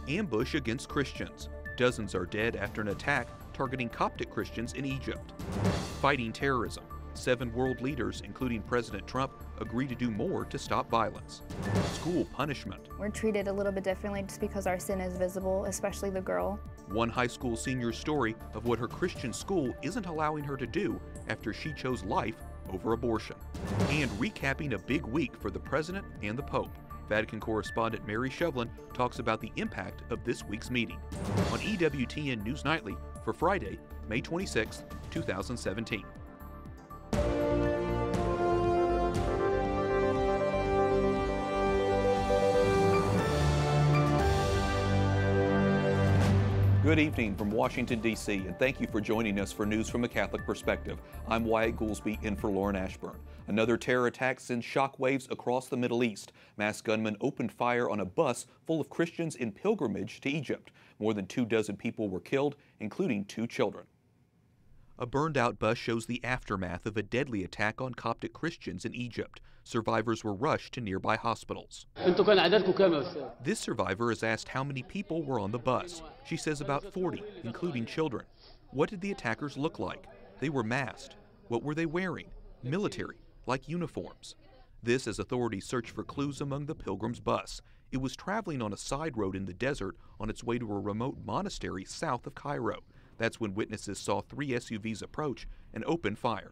Ambush against Christians. Dozens are dead after an attack targeting Coptic Christians in Egypt. Fighting terrorism. 7 world leaders, including President Trump, agree to do more to stop violence. School punishment. We're treated a little bit differently just because our sin is visible, especially the girl. One high school senior's story of what her Christian school isn't allowing her to do after she chose life over abortion. And recapping a big week for the President and the Pope. Vatican correspondent Mary Shovlin talks about the impact of this week's meeting on EWTN News Nightly for Friday, May 26, 2017. Good evening from Washington, D.C., and thank you for joining us for News from a Catholic Perspective. I'm Wyatt Goolsby in for Lauren Ashburn. Another terror attack sends shockwaves across the Middle East. Masked gunmen opened fire on a bus full of Christians in pilgrimage to Egypt. More than 24 people were killed, including 2 children. A burned-out bus shows the aftermath of a deadly attack on Coptic Christians in Egypt. Survivors were rushed to nearby hospitals. This survivor is asked how many people were on the bus. She says about 40, including children. What did the attackers look like? They were masked. What were they wearing? Military, like uniforms. This as authorities search for clues among the pilgrims' bus. It was traveling on a side road in the desert on its way to a remote monastery south of Cairo. That's when witnesses saw 3 SUVs approach and open fire.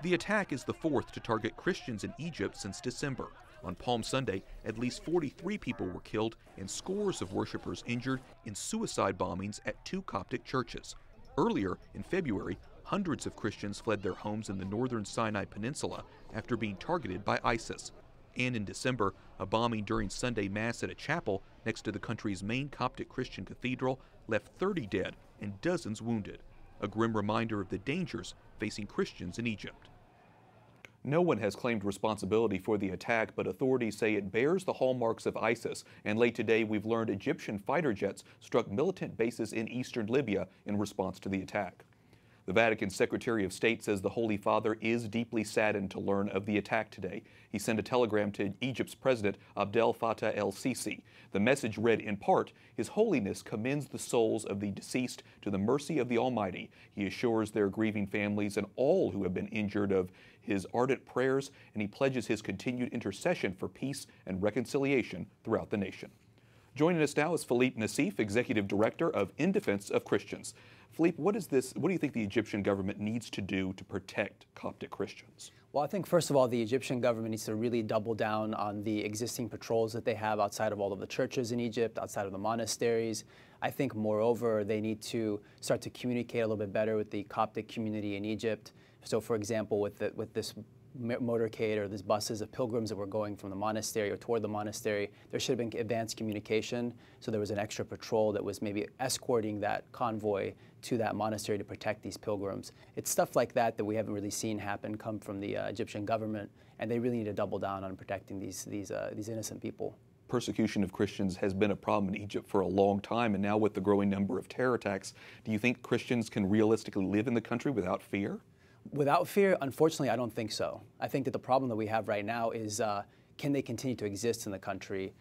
The attack is the 4th to target Christians in Egypt since December. On Palm Sunday, at least 43 people were killed and scores of worshipers injured in suicide bombings at 2 Coptic churches. Earlier, in February, hundreds of Christians fled their homes in the northern Sinai Peninsula after being targeted by ISIS. And in December, a bombing during Sunday Mass at a chapel next to the country's main Coptic Christian cathedral left 30 dead and dozens wounded. A grim reminder of the dangers facing Christians in Egypt. No one has claimed responsibility for the attack, but authorities say it bears the hallmarks of ISIS. And late today, we've learned Egyptian fighter jets struck militant bases in eastern Libya in response to the attack. The Vatican Secretary of State says the Holy Father is deeply saddened to learn of the attack today. He sent a telegram to Egypt's President Abdel Fattah el-Sisi. The message read in part, His Holiness commends the souls of the deceased to the mercy of the Almighty. He assures their grieving families and all who have been injured of his ardent prayers, and he pledges his continued intercession for peace and reconciliation throughout the nation. Joining us now is Philippe Nassif, Executive Director of In Defense of Christians. Philippe, what do you think the Egyptian government needs to do to protect Coptic Christians? Well, I think, first of all, the Egyptian government needs to really double down on the existing patrols that they have outside of all of the churches in Egypt, outside of the monasteries. I think, moreover, they need to start to communicate a little bit better with the Coptic community in Egypt. So, for example, with this motorcade or these buses of pilgrims that were going from the monastery or toward the monastery, there should have been advanced communication. So there was an extra patrol that was maybe escorting that convoy to that monastery to protect these pilgrims. It's stuff like that that we haven't really seen come from the Egyptian government, and they really need to double down on protecting these innocent people. Persecution of Christians has been a problem in Egypt for a long time, and now with the growing number of terror attacks, do you think Christians can realistically live in the country without fear? Without fear, unfortunately, I don't think so. I think that the problem that we have right now is can they continue to exist in the country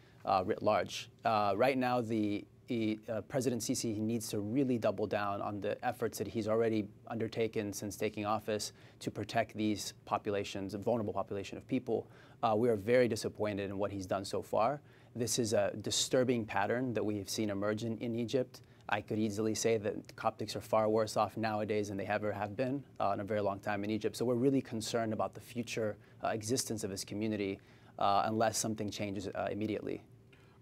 writ large? Right now, President Sisi needs to really double down on the efforts that he's already undertaken since taking office to protect these populations, a vulnerable population of people. We are very disappointed in what he's done so far. This is a disturbing pattern that we have seen emerge in Egypt. I could easily say that Coptics are far worse off nowadays than they ever have been in a very long time in Egypt. So we're really concerned about the future existence of this community unless something changes immediately.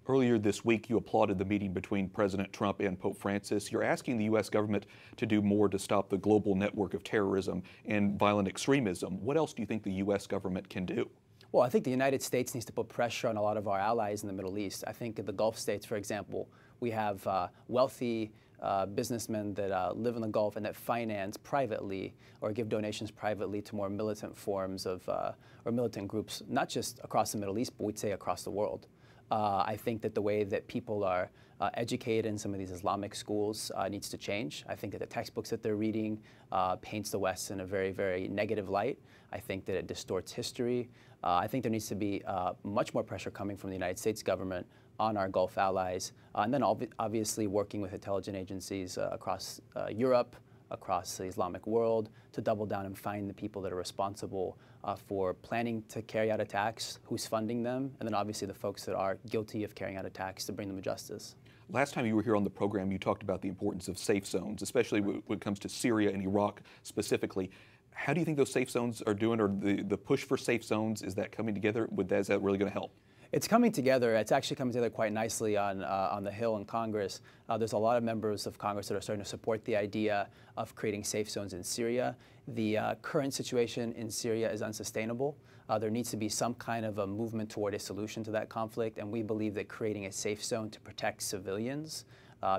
Earlier this week, you applauded the meeting between President Trump and Pope Francis. You're asking the U.S. government to do more to stop the global network of terrorism and violent extremism. What else do you think the U.S. government can do? Well, I think the United States needs to put pressure on a lot of our allies in the Middle East. I think in the Gulf states, for example, we have wealthy businessmen that live in the Gulf and that finance privately or give donations privately to more militant forms of or militant groups, not just across the Middle East, but we'd say across the world. I think that the way that people are educated in some of these Islamic schools needs to change. I think that the textbooks that they're reading paints the West in a very, very negative light. I think that it distorts history. I think there needs to be much more pressure coming from the United States government on our Gulf allies, and then obviously working with intelligence agencies across Europe, across the Islamic world, to double down and find the people that are responsible for planning to carry out attacks, who's funding them, and then obviously the folks that are guilty of carrying out attacks to bring them to justice. Last time you were here on the program, you talked about the importance of safe zones, especially when it comes to Syria and Iraq specifically. How do you think those safe zones are doing, or the push for safe zones, is that coming together? Is that really going to help? It's coming together. It's actually coming together quite nicely on the Hill in Congress. There's a lot of members of Congress that are starting to support the idea of creating safe zones in Syria. The current situation in Syria is unsustainable. There needs to be some kind of a movement toward a solution to that conflict, and we believe that creating a safe zone to protect civilians,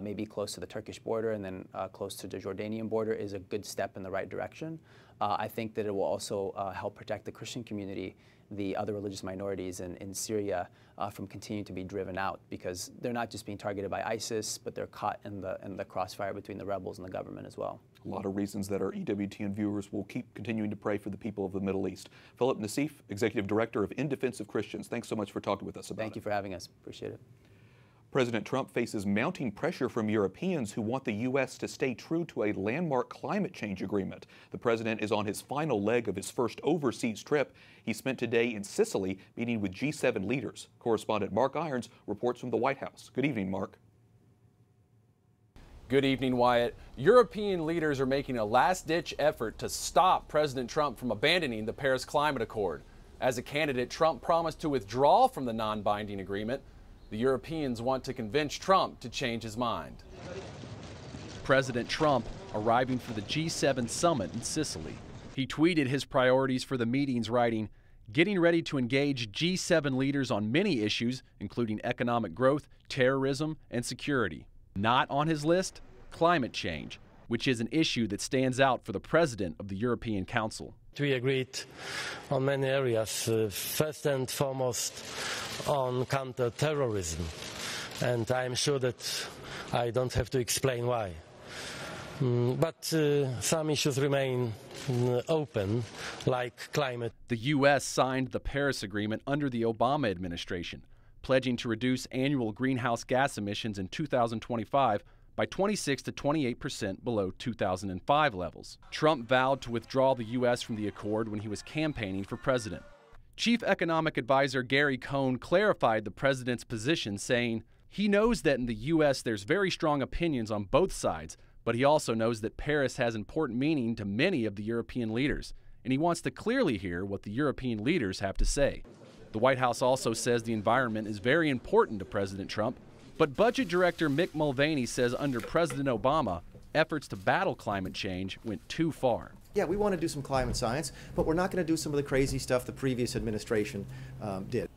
maybe close to the Turkish border and then close to the Jordanian border, is a good step in the right direction. I think that it will also help protect the Christian community, the other religious minorities in Syria, from continuing to be driven out, because they're not just being targeted by ISIS, but they're caught in the crossfire between the rebels and the government as well. A lot of reasons that our EWTN viewers will keep continuing to pray for the people of the Middle East. Philip Nassif, Executive Director of In Defense of Christians, thanks so much for talking with us about it. Thank you for having us. Appreciate it. President Trump faces mounting pressure from Europeans who want the U.S. to stay true to a landmark climate change agreement. The president is on his final leg of his first overseas trip. He spent today in Sicily meeting with G7 leaders. Correspondent Mark Irons reports from the White House. Good evening, Mark. Good evening, Wyatt. European leaders are making a last-ditch effort to stop President Trump from abandoning the Paris Climate Accord. As a candidate, Trump promised to withdraw from the non-binding agreement. The Europeans want to convince Trump to change his mind. President Trump arriving for the G7 summit in Sicily. He tweeted his priorities for the meetings, writing, "Getting ready to engage G7 leaders on many issues, including economic growth, terrorism, and security." Not on his list, climate change, which is an issue that stands out for the president of the European Council. We agreed on many areas, first and foremost on counter-terrorism, and I'm sure that I don't have to explain why. But some issues remain open, like climate. The U.S. signed the Paris Agreement under the Obama administration, pledging to reduce annual greenhouse gas emissions in 2025 by 26 to 28% below 2005 levels. Trump vowed to withdraw the U.S. from the accord when he was campaigning for president. Chief Economic Advisor Gary Cohn clarified the president's position, saying he knows that in the U.S. there's very strong opinions on both sides, but he also knows that Paris has important meaning to many of the European leaders, and he wants to clearly hear what the European leaders have to say. The White House also says the environment is very important to President Trump, but Budget Director Mick Mulvaney says under President Obama, efforts to battle climate change went too far. Yeah, we want to do some climate science, but we're not going to do some of the crazy stuff the previous administration did.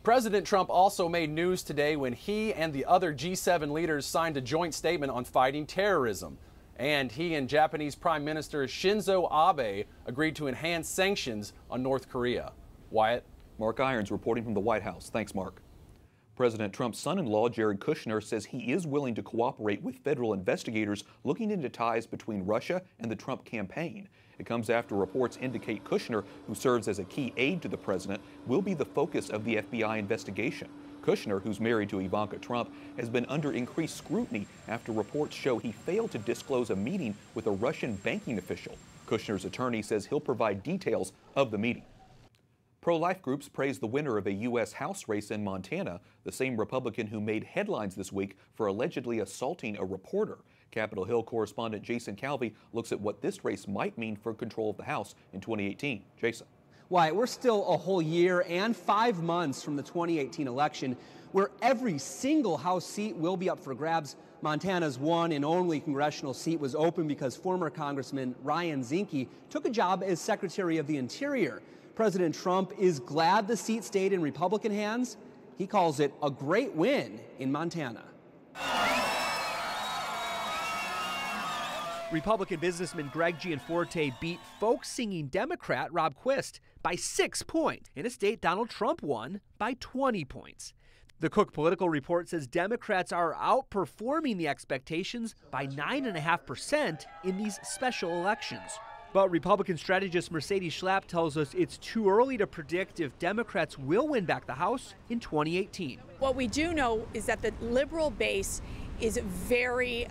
President Trump also made news today when he and the other G7 leaders signed a joint statement on fighting terrorism. And he and Japanese Prime Minister Shinzo Abe agreed to enhance sanctions on North Korea. Wyatt? Mark Irons reporting from the White House. Thanks, Mark. President Trump's son-in-law, Jared Kushner, says he is willing to cooperate with federal investigators looking into ties between Russia and the Trump campaign. It comes after reports indicate Kushner, who serves as a key aide to the president, will be the focus of the FBI investigation. Kushner, who's married to Ivanka Trump, has been under increased scrutiny after reports show he failed to disclose a meeting with a Russian banking official. Kushner's attorney says he'll provide details of the meeting. Pro-life groups praise the winner of a U.S. House race in Montana, the same Republican who made headlines this week for allegedly assaulting a reporter. Capitol Hill correspondent Jason Calvi looks at what this race might mean for control of the House in 2018. Jason. Why, we're still a whole year and 5 months from the 2018 election, where every single House seat will be up for grabs. Montana's one and only congressional seat was open because former Congressman Ryan Zinke took a job as Secretary of the Interior. President Trump is glad the seat stayed in Republican hands. He calls it a great win in Montana. Republican businessman Greg Gianforte beat folk-singing Democrat Rob Quist by 6 points in a state Donald Trump won by 20 points. The Cook Political Report says Democrats are outperforming the expectations by 9.5% in these special elections. But Republican strategist Mercedes Schlapp tells us it's too early to predict if Democrats will win back the House in 2018. What we do know is that the liberal base is very,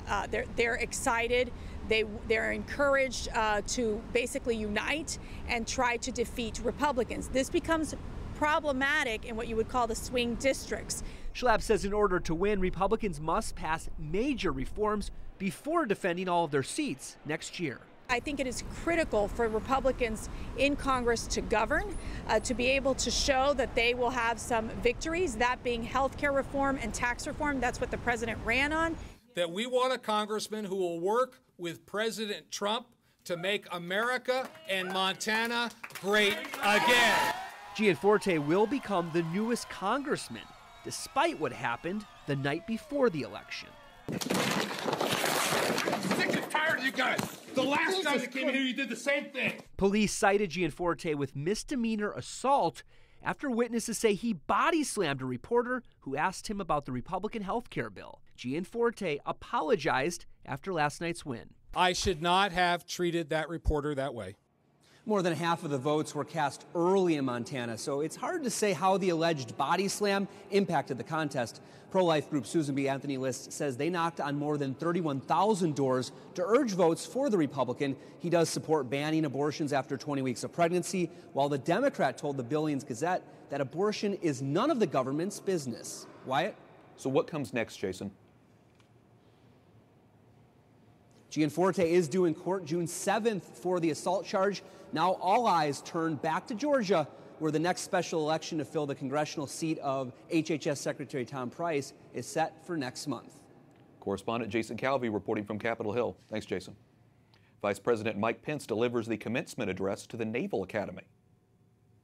they're excited. They're encouraged to basically unite and try to defeat Republicans. This becomes problematic in what you would call the swing districts. Schlapp says in order to win, Republicans must pass major reforms before defending all of their seats next year. I think it is critical for Republicans in Congress to govern, to be able to show that they will have some victories, that being health care reform and tax reform. That's what the president ran on. That we want a congressman who will work with President Trump to make America and Montana great again. Gianforte will become the newest congressman, despite what happened the night before the election. I'm sick and tired of you guys. The last time that came in here, you did the same thing. Police cited Gianforte with misdemeanor assault after witnesses say he body slammed a reporter who asked him about the Republican health care bill. Gianforte apologized after last night's win. I should not have treated that reporter that way. More than half of the votes were cast early in Montana, so it's hard to say how the alleged body slam impacted the contest. Pro-life group Susan B. Anthony List says they knocked on more than 31,000 doors to urge votes for the Republican. He does support banning abortions after 20 weeks of pregnancy, while the Democrat told the Billings Gazette that abortion is none of the government's business. Wyatt? So what comes next, Jason? Gianforte is due in court June 7th for the assault charge. Now all eyes turn back to Georgia, where the next special election to fill the congressional seat of HHS Secretary Tom Price is set for next month. Correspondent Jason Calvi reporting from Capitol Hill. Thanks, Jason. Vice President Mike Pence delivers the commencement address to the Naval Academy.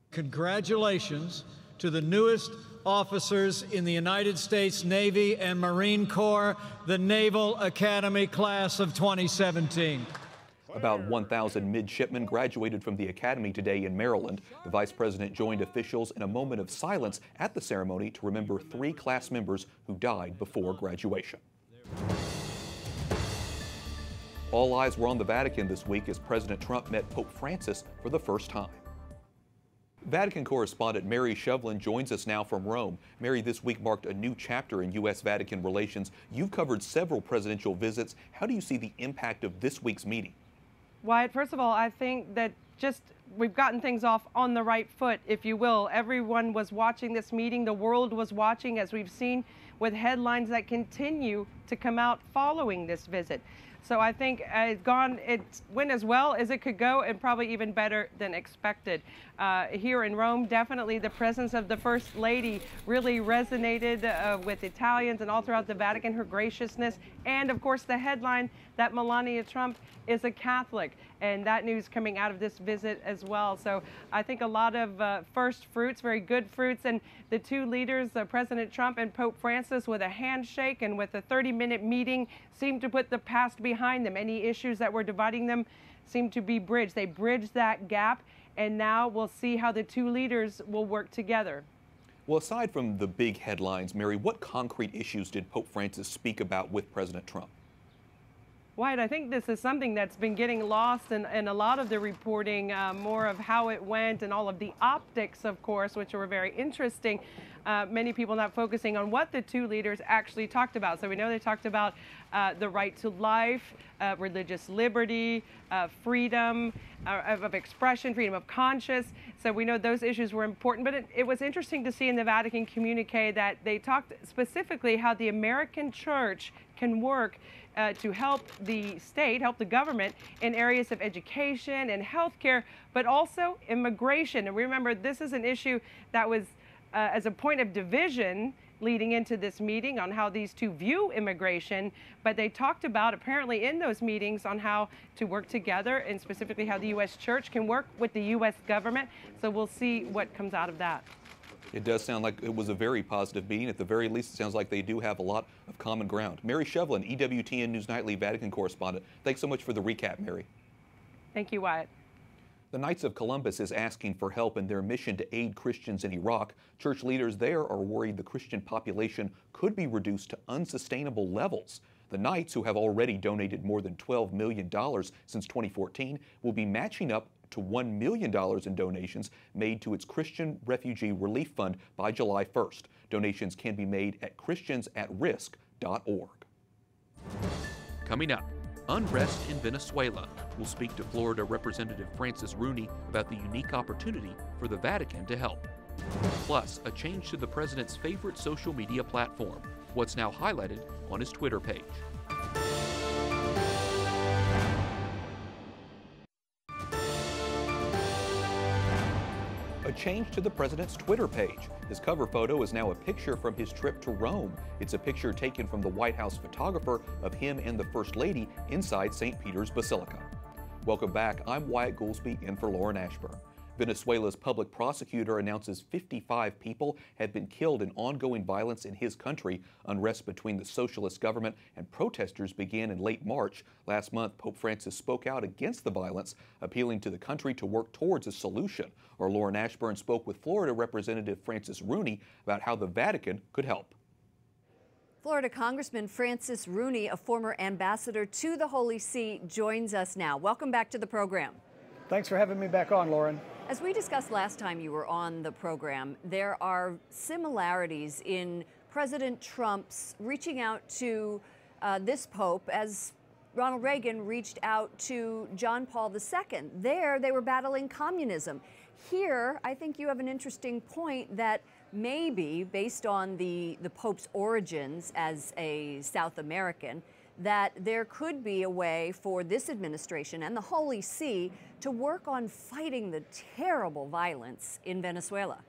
Congratulations to the newest officers in the United States Navy and Marine Corps, the Naval Academy Class of 2017. About 1,000 midshipmen graduated from the academy today in Maryland. The vice president joined officials in a moment of silence at the ceremony to remember 3 class members who died before graduation. All eyes were on the Vatican this week as President Trump met Pope Francis for the first time. Vatican correspondent Mary Shovlin joins us now from Rome. Mary, this week marked a new chapter in U.S.-Vatican relations. You've covered several presidential visits. How do you see the impact of this week's meeting? Wyatt, first of all, I think that we've gotten things off on the right foot, if you will. Everyone was watching this meeting. The world was watching, as we've seen, with headlines that continue to come out following this visit. So I think it went as well as it could go, and probably even better than expected. Here in Rome, definitely the presence of the First Lady really resonated with Italians and all throughout the Vatican, her graciousness, and of course the headline that Melania Trump is a Catholic, and that news coming out of this visit as well. So I think a lot of first fruits, very good fruits, and the two leaders, President Trump and Pope Francis, with a handshake and with a 30-minute meeting, seemed to put the past behind them. Any issues that were dividing them seemed to be bridged. They bridged that gap, and now we'll see how the two leaders will work together. Well, aside from the big headlines, Mary, what concrete issues did Pope Francis speak about with President Trump? Wyatt, I think this is something that's been getting lost in a lot of the reporting, more of how it went and all of the optics, of course, which were very interesting. Many people not focusing on what the two leaders actually talked about. So we know they talked about the right to life, religious liberty, freedom of expression, freedom of conscience. So we know those issues were important. But it was interesting to see in the Vatican communique that they talked specifically how the American church can work to help the state, help the government in areas of education and healthcare, but also immigration. And remember, this is an issue that was as a point of division leading into this meeting on how these two view immigration, but they talked about apparently in those meetings on how to work together, and specifically how the U.S. church can work with the U.S. government. So we'll see what comes out of that. It does sound like it was a very positive meeting. At the very least, it sounds like they do have a lot of common ground. Mary Shovlin, EWTN News Nightly Vatican correspondent. Thanks so much for the recap, Mary. Thank you, Wyatt. The Knights of Columbus is asking for help in their mission to aid Christians in Iraq. Church leaders there are worried the Christian population could be reduced to unsustainable levels. The Knights, who have already donated more than $12 million since 2014, will be matching up to $1 million in donations made to its Christian Refugee Relief Fund by July 1st. Donations can be made at christiansAtRisk.org. Coming up, unrest in Venezuela. We'll speak to Florida Representative Francis Rooney about the unique opportunity for the Vatican to help. Plus, a change to the president's favorite social media platform, what's now highlighted on his Twitter page. A change to the president's Twitter page. His cover photo is now a picture from his trip to Rome. It's a picture taken from the White House photographer of him and the First Lady inside St. Peter's Basilica. Welcome back. I'm Wyatt Goolsby in for Lauren Ashburn. Venezuela's public prosecutor announces 55 people have been killed in ongoing violence in his country. Unrest between the socialist government and protesters began in late March. Last month, Pope Francis spoke out against the violence, appealing to the country to work towards a solution. Our Lauren Ashburn spoke with Florida Representative Francis Rooney about how the Vatican could help. Florida Congressman Francis Rooney, a former ambassador to the Holy See, joins us now. Welcome back to the program. Thanks for having me back on, Lauren. As we discussed last time you were on the program, there are similarities in President Trump's reaching out to this Pope as Ronald Reagan reached out to John Paul II. There, they were battling communism. Here, I think you have an interesting point that maybe, based on the Pope's origins as a South American, that there could be a way for this administration and the Holy See to work on fighting the terrible violence in Venezuela.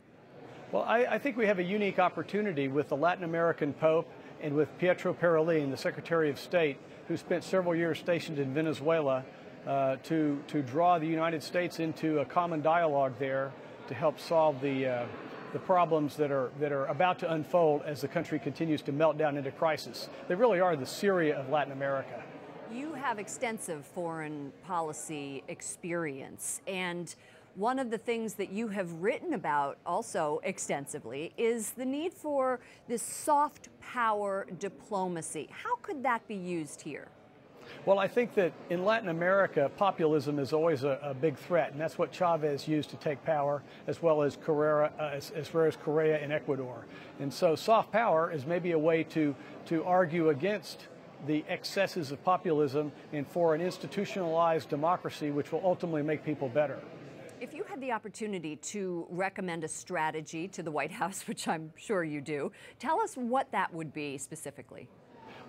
Well, I think we have a unique opportunity with the Latin American Pope and with Pietro Parolin, the Secretary of State, who spent several years stationed in Venezuela, to draw the United States into a common dialogue there to help solve the problems that are about to unfold as the country continues to melt down into crisis. They really are the Syria of Latin America. You have extensive foreign policy experience, and one of the things that you have written about also extensively is the need for this soft power diplomacy. How could that be used here? Well, I think that in Latin America, populism is always a big threat, and that's what Chavez used to take power, as well as Correa in Ecuador. And so soft power is maybe a way to argue against the excesses of populism and for an institutionalized democracy which will ultimately make people better. If you had the opportunity to recommend a strategy to the White House, which I'm sure you do, tell us what that would be specifically.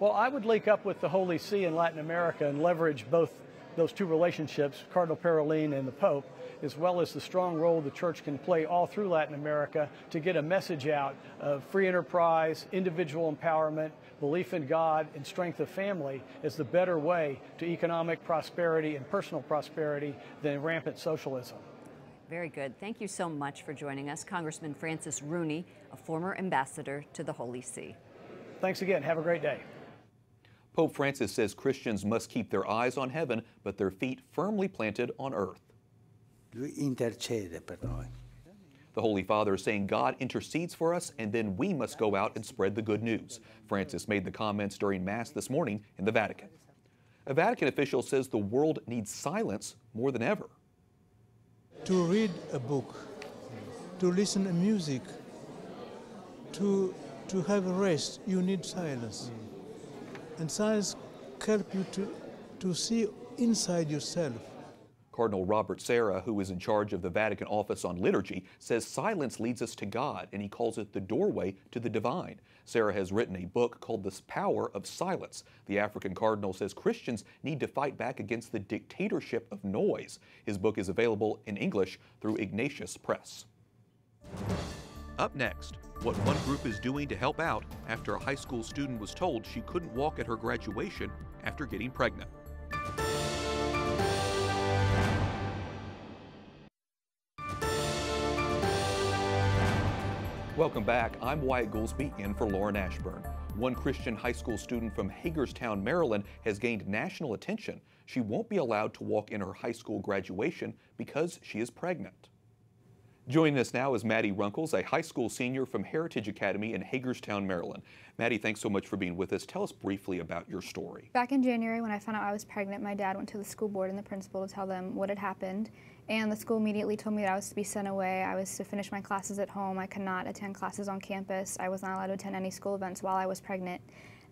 Well, I would link up with the Holy See in Latin America and leverage both those two relationships, Cardinal Parolin and the Pope, as well as the strong role the church can play all through Latin America to get a message out of free enterprise, individual empowerment, belief in God, and strength of family as the better way to economic prosperity and personal prosperity than rampant socialism. Very good. Thank you so much for joining us, Congressman Francis Rooney, a former ambassador to the Holy See. Thanks again. Have a great day. Pope Francis says Christians must keep their eyes on heaven, but their feet firmly planted on earth. Lui intercede per noi. The Holy Father is saying God intercedes for us, and then we must go out and spread the good news. Francis made the comments during Mass this morning in the Vatican. A Vatican official says the world needs silence more than ever. To read a book, to listen to music, to have a rest, you need silence. And silence helps you to see inside yourself. Cardinal Robert Serra, who is in charge of the Vatican Office on Liturgy, says silence leads us to God, and he calls it the doorway to the divine. Serra has written a book called The Power of Silence. The African cardinal says Christians need to fight back against the dictatorship of noise. His book is available in English through Ignatius Press. Up next, what one group is doing to help out after a high school student was told she couldn't walk at her graduation after getting pregnant. Welcome back. I'm Wyatt Goolsby in for Lauren Ashburn. One Christian high school student from Hagerstown, Maryland has gained national attention. She won't be allowed to walk in her high school graduation because she is pregnant. Joining us now is Maddie Runkles, a high school senior from Heritage Academy in Hagerstown, Maryland. Maddie, thanks so much for being with us. Tell us briefly about your story. Back in January, when I found out I was pregnant, my dad went to the school board and the principal to tell them what had happened. And the school immediately told me that I was to be sent away. I was to finish my classes at home. I could not attend classes on campus. I was not allowed to attend any school events while I was pregnant.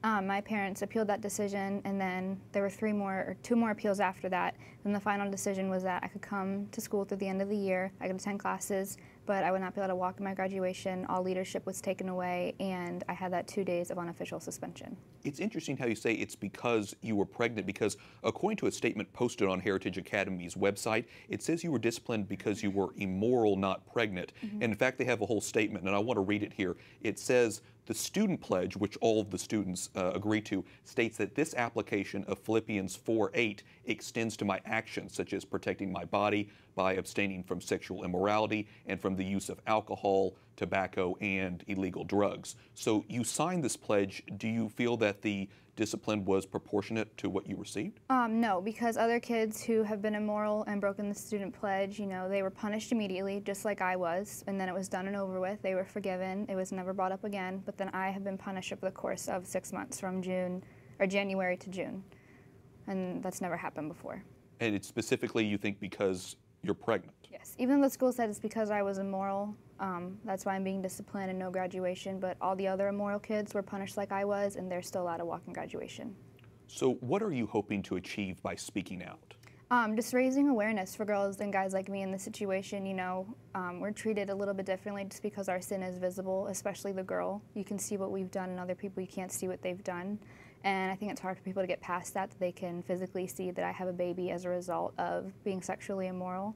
My parents appealed that decision, and then there were two more appeals after that. Then the final decision was that I could come to school through the end of the year. I could attend classes, but I would not be able to walk in my graduation. All leadership was taken away, and I had that 2 days of unofficial suspension. It's interesting how you say it's because you were pregnant, because according to a statement posted on Heritage Academy's website, it says you were disciplined because you were immoral, not pregnant. And in fact, they have a whole statement, and I want to read it here. It says, the student pledge, which all of the students agree to, states that this application of Philippians 4:8 extends to my actions, such as protecting my body by abstaining from sexual immorality and from the use of alcohol, tobacco, and illegal drugs. So you signed this pledge. Do you feel that the discipline was proportionate to what you received? No, because other kids who have been immoral and broken the student pledge, they were punished immediately, just like I was, and then it was done and over with. They were forgiven. It was never brought up again. But then I have been punished over the course of 6 months, from January to June, and that's never happened before. And it's specifically, you think, because you're pregnant? Yes, even though the school said it's because I was immoral, that's why I'm being disciplined and no graduation, but all the other immoral kids were punished like I was, and they're still allowed to walk in graduation. So what are you hoping to achieve by speaking out? Just raising awareness for girls and guys like me in this situation. We're treated a little bit differently just because our sin is visible, especially the girl. You can see what we've done, and other people, you can't see what they've done. And I think it's hard for people to get past that they can physically see that I have a baby as a result of being sexually immoral.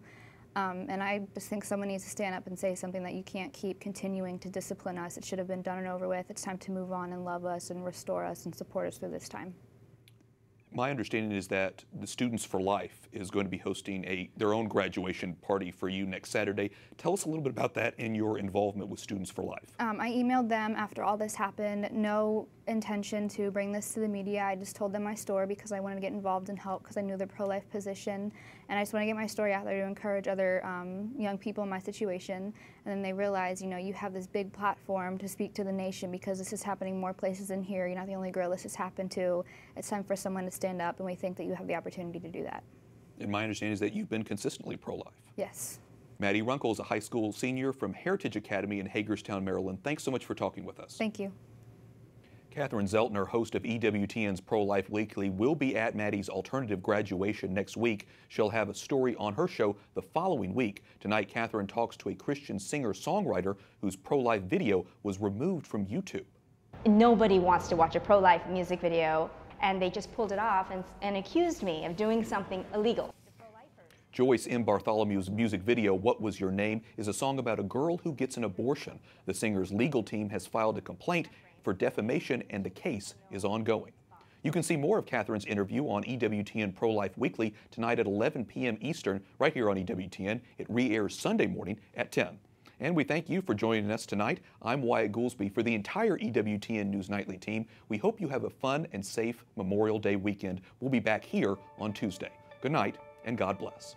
And I just think someone needs to stand up and say something, that you can't keep continuing to discipline us. It should have been done and over with. It's time to move on and love us and restore us and support us through this time. My understanding is that the Students for Life is going to be hosting their own graduation party for you next Saturday. Tell us a little bit about that and your involvement with Students for Life. I emailed them after all this happened. No intention to bring this to the media. I just told them my story because I wanted to get involved and help, because I knew their pro-life position. And I just want to get my story out there to encourage other young people in my situation. And then they realize, you have this big platform to speak to the nation, because this is happening more places than here. You're not the only girl this has happened to. It's time for someone to stand up, and we think that you have the opportunity to do that. And my understanding is that you've been consistently pro-life. Yes. Maddie Runkles, a high school senior from Heritage Academy in Hagerstown, Maryland. Thanks so much for talking with us. Thank you. Catherine Zeltner, host of EWTN's Pro-Life Weekly, will be at Maddie's alternative graduation next week. She'll have a story on her show the following week. Tonight, Catherine talks to a Christian singer-songwriter whose pro-life video was removed from YouTube. Nobody wants to watch a pro-life music video, and they just pulled it off and accused me of doing something illegal. Joyce M. Bartholomew's music video, What Was Your Name?, is a song about a girl who gets an abortion. The singer's legal team has filed a complaint for defamation, and the case is ongoing. You can see more of Catherine's interview on EWTN Pro-Life Weekly tonight at 11 p.m. Eastern, right here on EWTN. It re-airs Sunday morning at 10. And we thank you for joining us tonight. I'm Wyatt Goolsby. For the entire EWTN News Nightly team, we hope you have a fun and safe Memorial Day weekend. We'll be back here on Tuesday. Good night, and God bless.